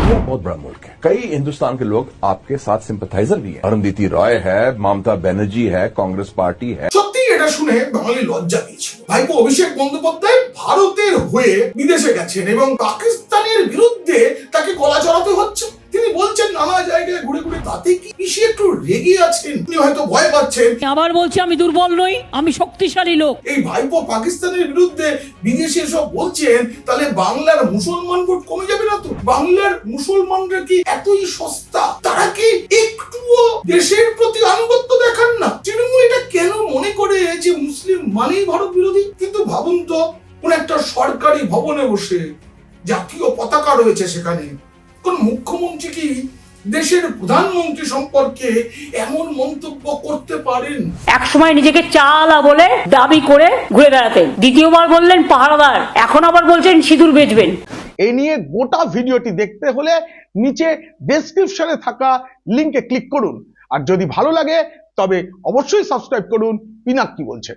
India बहुत बड़ा मुल्क है, कई हिंदुस्तान के लोग आपके साथ सिंपथाइजर भी हैं। अरुंधति रॉय है, ममता बनर्जी है, कांग्रेस पार्टी है। সত্যি এটা শুনে বাঙালি লজ্জা পেয়েছিল। ভাইপো অভিষেক বন্দ্যোপাধ্যায় ভারতের হয়ে বিদেশে গেছেন এবং পাকিস্তানের বিরুদ্ধে তাকে গলা চড়াতে হচ্ছে। তিনি বলছেন নানা জায়গায় ঘুরে ঘুরে, তাতে কি পিসি একটু রেগে আছেন, তিনি হয়তো ভয় পাচ্ছেন। আবার বলছি আমি দুর্বল নই, আমি শক্তিশালী লোক। এই ভাইপো পাকিস্তানের বিরুদ্ধে বিদেশে সব বলছেন, তাহলে বাংলার মুসলমান ভোট কমে যাবে না তো? বাংলার মুসলমানরা কি এতই সস্তা? তারা কি একটুও দেশের প্রতি আনুগত্য দেখান না? তৃণমূল এটা কেন মনে করে যে মুসলিম মানেই ভারত বিরোধী? কিন্তু ভাবুন তো, কোন একটা সরকারি ভবনে বসে জাতীয় পতাকা রয়েছে, সেখানে কোন মুখ্যমন্ত্রী কি দেশের প্রধানমন্ত্রী সম্পর্কে এমন মন্তব্য করতে পারেন? এক সময় নিজেকে চালা বলে দাবি করে ঘুরে বেড়াতেন, দ্বিতীয়বার বললেন পাহারাদার, এখন আবার বলছেন সিঁদুর বেচবেন। এই নিয়ে গোটা ভিডিওটি দেখতে হলে নিচে ডেসক্রিপশনে থাকা লিংকে ক্লিক করুন। আর যদি ভালো লাগে তবে অবশ্যই সাবস্ক্রাইব করুন পিনাক কি বলছে।